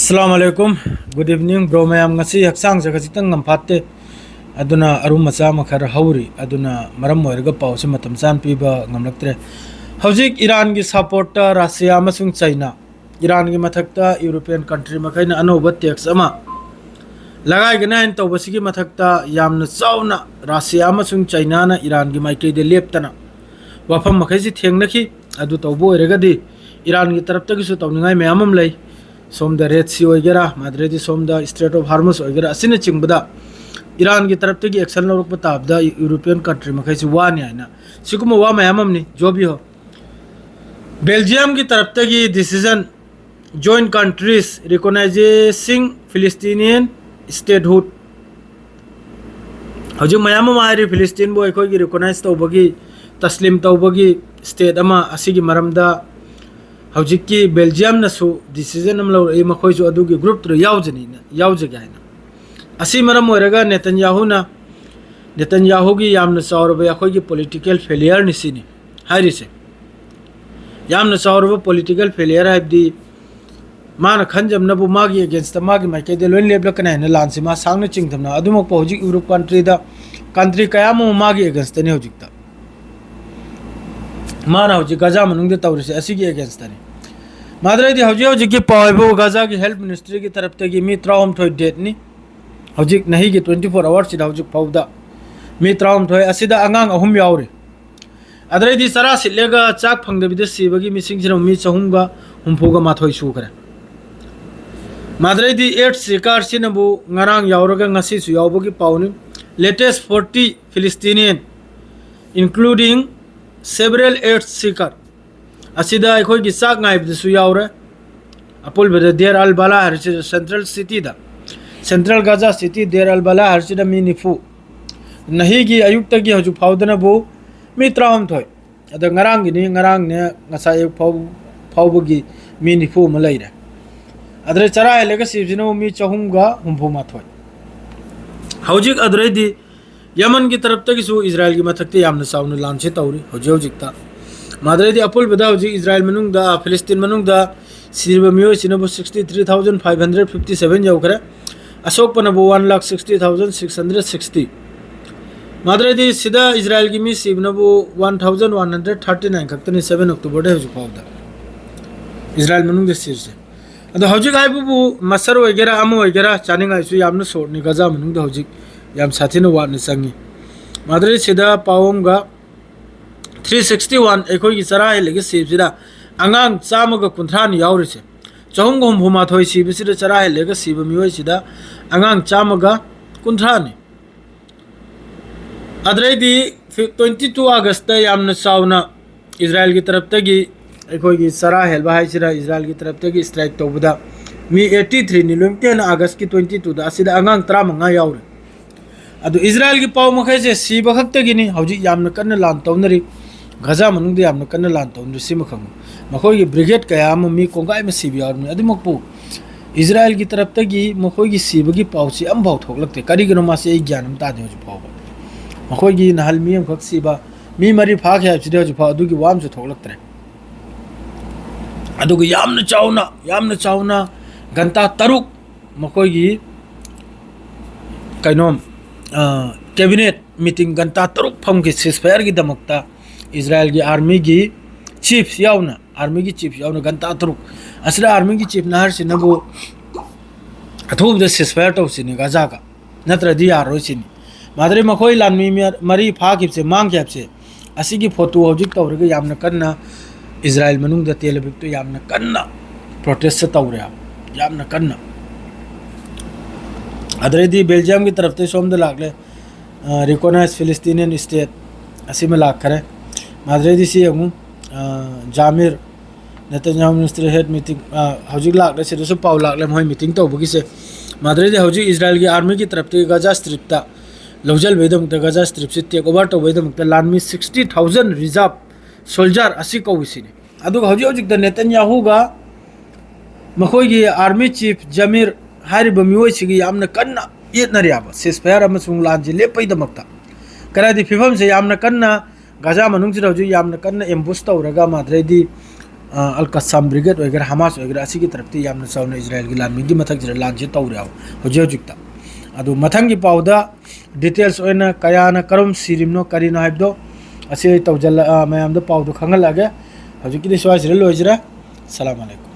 अस्सलामुअलैकुम good evening bro ma'am ngasi hakchang se khajitang ngamphatte aduna arum macha makhar hauri aduna maram moirga pause matam chan piba ngamlaktre hojik Iran gi supporter Russia amasung China Iran gi mathakta European country makaina anoba tax ama lagai gana in tawbasigi mathakta yamna chauna Russia amasung China na Iran gi maike de leptana wafam makhaisi thengnaki adu tawbo regadi Iran gi tarapta gi su tawningai meamam lei सोम the red sea वगैरह माद्रेदी सोम the strait of Hormuz वगैरह असिन चिंगबदा Iran की तरफ तक action लौरक बताब द यूरोपियन कंट्री मखैसी वानी आइना सिकुम वा मयामम नि जो भी हो बेल्जियम की तरफ तक decision joint countries recognising Palestinian statehood हजु मयामम आइरि फिलिस्तीन बो एखोय की रिकॉग्नाइज तौबगी तस्लीम तौबगी स्टेट अमा असिगी मरमदा हौजिक की बेल्जियम नसु डिसीजन हम लो ए मखोय जो अदुगी ग्रुप तो यावजगे हाइना असी मरम ओरगा नेतन्याहू की यामना चावरबे अखोय की पॉलिटिकल फेलियर निसिनी हाइरिसे यामना चावरबे पॉलिटिकल फेलियर हाइबदी माना खंजमनबु मागी अगेंस्ट मागी माइके दे लोइन लेबलकना हैना लानसि मा सांगना चिंगथमना अदुमक हौजिक यूरोप कंट्री कयामो मागी अगेंस्ट ने हौजिकता माना हौजिक गाजा मनुंग तौरसे असिगी अगेंस्ट ने माद्रेदी हौजिक की पाइबो गाजा की हेल्थ मिनिस्ट्री की तरफ तक मी 3 डेट नि हौजिक नहीं की 24 आवर्स सिदा हौजिक फौदा मी 3 असिदा अंगांग अहुम यावरे अद्रेदी सरा सिलेगा चाक फंगदबिद सिबगी मिसिंग जिरो मी चहुमगा हुमफोगा माथोय सुखरे माद्रेदी 8 सिकार सिनबु ngarang यावरगा ngasi सु यावबगी पावनि latest 40 फिलिस्तीनियन including several 8 seeker asida ekhoi gi sak ngaib de su yaure apol bede der al bala har central city da central gaza city der al bala har da minifu nahi gi ayuk ta gi haju faudana bo mi traum thoi ada ngarang ne ngasa ek fau gi minifu malai ra adre chara elega sibjino mi chahumga humfu ma thoi haujik adre di Yemen की तरफ तक सु Israel की मथकते यामना साउन लांचे तौरी हौजिकता माद्रेदी अपुल बदा हौजिक Israel मनुंग दा फिलिस्तीन मनुंग दा सिरबा मियो सिनबो 63557 यौखरे अशोक पनबो 160660 माद्रेदी सिदा इजराइल की मी सिबनबो 1139 खक्तनी 7 अक्टूबर दे हौजिक फावदा इजराइल मनुंग दे सिरसे अदो हौजिक आइबु मसर वगैरह अमो वगैरह चानिंग आइसु यामना सोरनी गजा मनुंग दा हौजिक याम साथीनो वाटने संगी माद्रे सिदा पावमगा 361 एखोय की चरा हेलेगे सिबसिदा अंगांग चामगा कुंथ्रान यावरिसे चहुम गुम भुमा थोय सिबसिदा चरा हेलेगे सिब मियोय सिदा अंगांग चामगा कुंथ्रान अद्रेदी 22 अगस्त यामना सावना इजराइल की तरफ तगी एखोय की चरा हेलबा हाइसिदा इजराइल की तरफ तगी स्ट्राइक तोबदा मी 83 नि लोमतेन अगस्त की 22 दा सिदा अंगांग 35 यावरे अदु इजराइल की पाव मखैसे सिब खक्तगिनी हौजिक यामना कन्न लान तौनरी गजा मनुंग दे यामना कन्न लान तौनरी सिमखम मखोय की ब्रिगेड कयाम मी कोंगाय म सिब यावरनि अदुमकपु इजराइल की तरफ तगी मखोय की सिबगी पावसी अमबाव थोकलक्ते करिगनो मासे ए ज्ञानम तादे हौजि पाव मखोय की नहल मी खक सिबा मी मरी फाख या छिदे हौजि पाव अदुगी वामसु थोकलक्तरे अदुगी यामना चावना घंटा तरुक मखोय की कैनोम कैबिनेट मीटिंग घंटा तरुक फम की सीजफायर की दमकता इजराइल की आर्मी की चीफ यावना घंटा तरुक असरा आर्मी की चीफ नहर सिनबो अथुब द सीजफायर तौसिनी गाजा का नत्रदी यारोसिनी माद्रे मखोय लानमी मरी फाखिबसे मांगख्याबसे असिगी फोटो हौजिक तौरगे यामना कन्ना इजराइल मनुंग द तेलबिक तो यामना कन्ना प्रोटेस्ट तौरे यामना कन्ना अदरेदी बेल्जियम की तरफ से सोम लागले रिकॉग्नाइज फिलिस्तीनियन स्टेट असी में लाख करे माद्रेदी सी अमु Jamir Netanyahu minister head meeting हौजिक लागले से दोसो पाव लागले मोय मीटिंग तौबगी से माद्रेदी हौजिक इजराइल की आर्मी की तरफ से गाजा स्ट्रिपता लौजल बेदम गाजा स्ट्रिप से टेक ओवर तो बेदम लानमी 60,000 रिजर्व सोल्जर असी कौसिनी अदु हौजिक द नेतन्याहू गा मखोय की आर्मी चीफ जामिर हारिब मियोयसिगी यामना कन्ना येतनरियाबा सीजफायर अमसुंग लांजि लेपैदमक्ता करादि फिफम से यामना कन्ना गाजा मनुंग जिरा हौजिक यामना कन्ना एम्बुश तौरगा माद्रेदी अल कस्साम ब्रिगेड वगैरह हमास वगैरह असी की तरफ ती यामना चावना इजराइल की लान मिंगी मथक जरा लान जे तौराव होजे होजिकता अदु मथंगी पाउदा डिटेल्स ओइना कयाना करम सिरिमनो करिनो हाइबदो असी तौजल मयामदो पाउदो खंगल लागे होजिकि दिसवास रे लोइजरा सलाम अलैकुम।